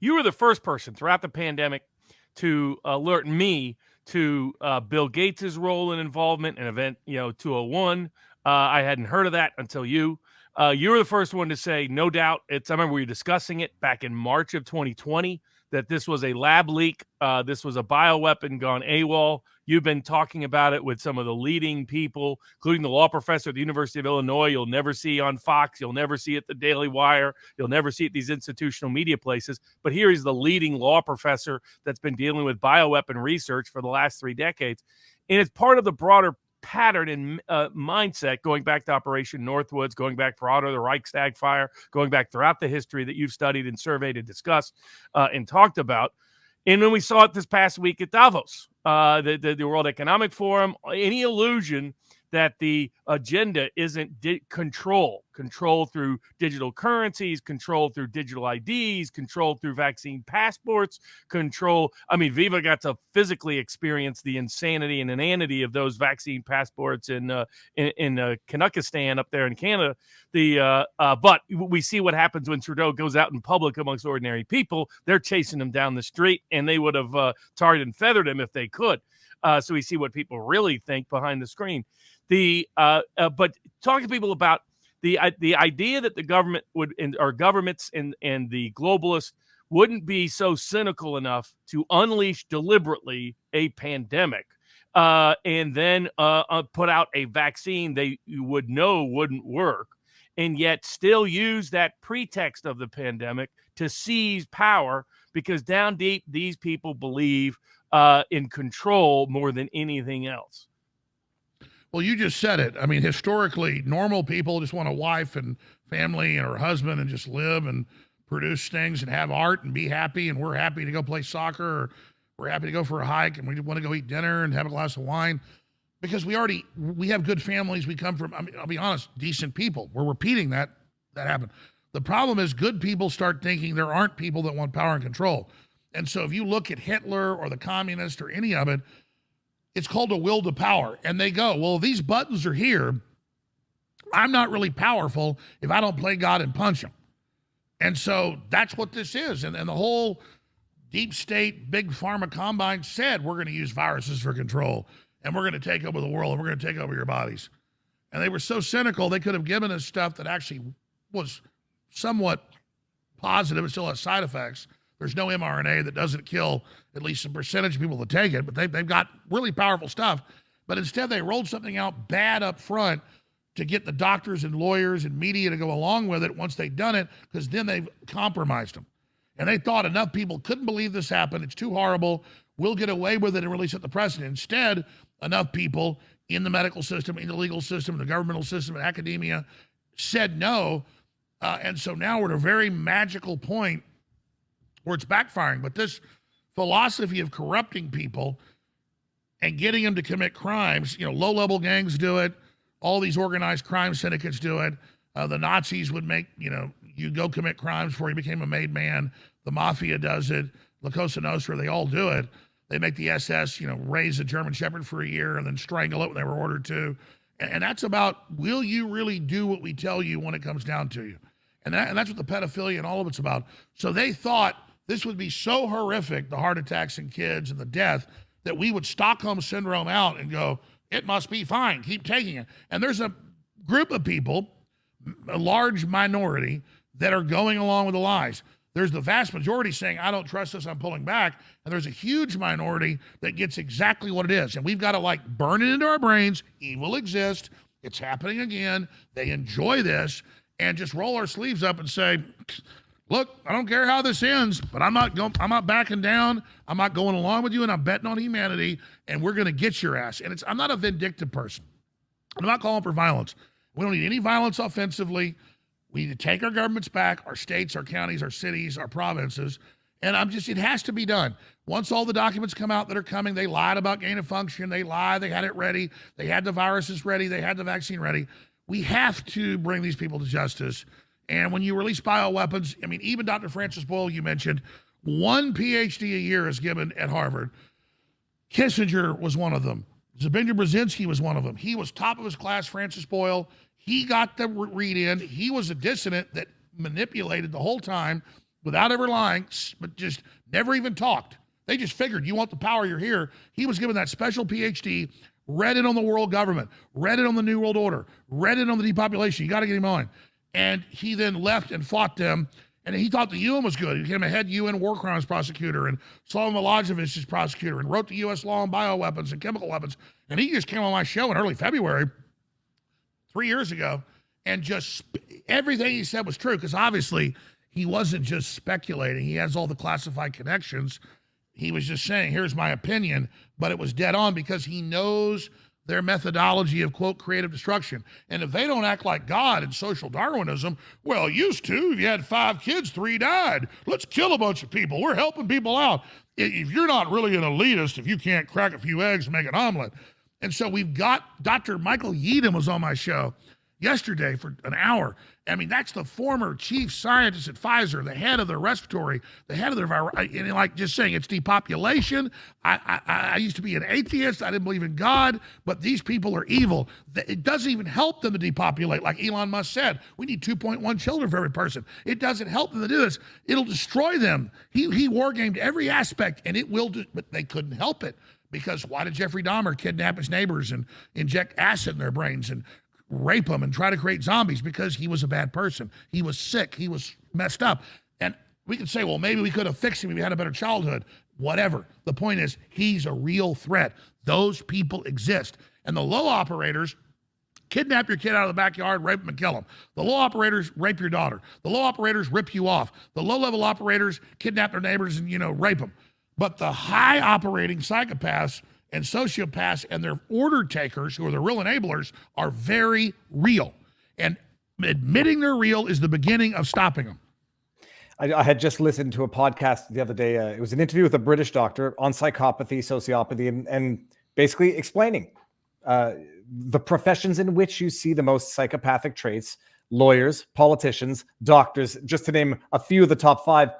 You were the first person throughout the pandemic to alert me to Bill Gates's role and involvement in Event 201. I hadn't heard of that until you. You were the first one to say, no doubt. I remember we were discussing it back in March of 2020 that this was a lab leak. This was a bioweapon gone AWOL. You've been talking about it with some of the leading people, including the law professor at the University of Illinois. You'll never see on Fox. You'll never see at the Daily Wire. You'll never see at these institutional media places. But here is the leading law professor that's been dealing with bioweapon research for the last 3 decades. And it's part of the broader pattern and mindset going back to Operation Northwoods, going back broader the Reichstag fire, going back throughout the history that you've studied and surveyed and discussed and talked about. And then we saw it this past week at Davos, the World Economic Forum. Any illusion that the agenda isn't control through digital currencies, control through digital IDs, control through vaccine passports, control. I mean, Viva got to physically experience the insanity and inanity of those vaccine passports in Kanakistan up there in Canada. But we see what happens when Trudeau goes out in public amongst ordinary people. They're chasing him down the street, and they would have tarred and feathered him if they could. So we see what people really think behind the screen. But talk to people about the idea that the government or governments and the globalists wouldn't be so cynical enough to unleash deliberately a pandemic and then put out a vaccine you would know wouldn't work, and yet still use that pretext of the pandemic to seize power, because down deep these people believe in control more than anything else. Well, you just said it. I mean, historically, normal people just want a wife and family and her husband and just live and produce things and have art and be happy. And we're happy to go play soccer, or we're happy to go for a hike, and we want to go eat dinner and have a glass of wine because we have good families. We come from, I mean, I'll be honest, decent people. We're repeating that happened. The problem is good people start thinking there aren't people that want power and control. And so if you look at Hitler or the communists or any of it, it's called a will to power. And they go, well, these buttons are here. I'm not really powerful if I don't play God and punch them. And so that's what this is. And the whole deep state, big pharma combine said, we're going to use viruses for control, and we're going to take over the world, and we're going to take over your bodies. And they were so cynical, they could have given us stuff that actually was somewhat positive. It still has side effects. There's no mRNA that doesn't kill at least a percentage of people that take it, but they've got really powerful stuff. But instead, they rolled something out bad up front to get the doctors and lawyers and media to go along with it once they'd done it, because then they've compromised them. And they thought enough people couldn't believe this happened. It's too horrible. We'll get away with it and really set the precedent. Instead, enough people in the medical system, in the legal system, the governmental system, and academia said no. And so now we're at a very magical point where it's backfiring. But this philosophy of corrupting people and getting them to commit crimes, low-level gangs do it. All these organized crime syndicates do it. The Nazis would make, you go commit crimes before you became a made man. The mafia does it. La Cosa Nostra, they all do it. They make the SS, raise a German Shepherd for a year and then strangle it when they were ordered to. And that's about, will you really do what we tell you when it comes down to you? And that's what the pedophilia and all of it's about. So they thought this would be so horrific, the heart attacks in kids and the death, that we would Stockholm syndrome out and go, it must be fine, keep taking it. And there's a group of people, a large minority, that are going along with the lies. There's the vast majority saying, I don't trust this, I'm pulling back. And there's a huge minority that gets exactly what it is. And we've got to burn it into our brains. Evil exists. It's happening again. They enjoy this. And just roll our sleeves up and say, look, I don't care how this ends, but I'm not backing down. I'm not going along with you, and I'm betting on humanity, and we're going to get your ass. And I'm not a vindictive person. I'm not calling for violence. We don't need any violence offensively. We need to take our governments back, our states, our counties, our cities, our provinces. And it has to be done. Once all the documents come out that are coming, they lied about gain of function. They lied. They had it ready. They had the viruses ready. They had the vaccine ready. We have to bring these people to justice. And when you release bioweapons, even Dr. Francis Boyle, you mentioned, 1 PhD a year is given at Harvard. Kissinger was one of them. Zbigniew Brzezinski was one of them. He was top of his class, Francis Boyle. He got the read in. He was a dissident that manipulated the whole time. without ever lying, but just never even talked. They just figured, you want the power, you're here. He was given that special PhD, read it on the world government, read it on the New World Order, read it on the depopulation. You got to get him on. And he then left and fought them. And he thought the UN was good. He became a head UN war crimes prosecutor and Slobodan Milojevic's prosecutor and wrote the U.S. law on bioweapons and chemical weapons. And he just came on my show in early February, 3 years ago, and just everything he said was true, because obviously he wasn't just speculating. He has all the classified connections. He was just saying, here's my opinion, but it was dead on because he knows their methodology of, quote, creative destruction. And if they don't act like God in social Darwinism, well, used to, if you had 5 kids, 3 died. Let's kill a bunch of people. We're helping people out. If you're not really an elitist, if you can't crack a few eggs and make an omelet. And so we've got Dr. Michael Yeadon was on my show yesterday for an hour. I mean, that's the former chief scientist at Pfizer, the head of their respiratory, the head of their and like just saying it's depopulation. I used to be an atheist. I didn't believe in God, but these people are evil. It doesn't even help them to depopulate. Like Elon Musk said, we need 2.1 children for every person. It doesn't help them to do this. It'll destroy them. He war gamed every aspect, and it will do, but they couldn't help it. Because why did Jeffrey Dahmer kidnap his neighbors and inject acid in their brains and rape them and try to create zombies? Because he was a bad person. He was sick. He was messed up. And we could say, well, maybe we could have fixed him if he had a better childhood. Whatever. The point is, he's a real threat. Those people exist. And the low operators kidnap your kid out of the backyard, rape him and kill him. The low operators rape your daughter. The low operators rip you off. The low-level operators kidnap their neighbors and, rape them. But the high operating psychopaths and sociopaths and their order takers, who are the real enablers, are very real. And admitting they're real is the beginning of stopping them. I had just listened to a podcast the other day. It was an interview with a British doctor on psychopathy, sociopathy, and basically explaining the professions in which you see the most psychopathic traits: lawyers, politicians, doctors, just to name a few of the top 5.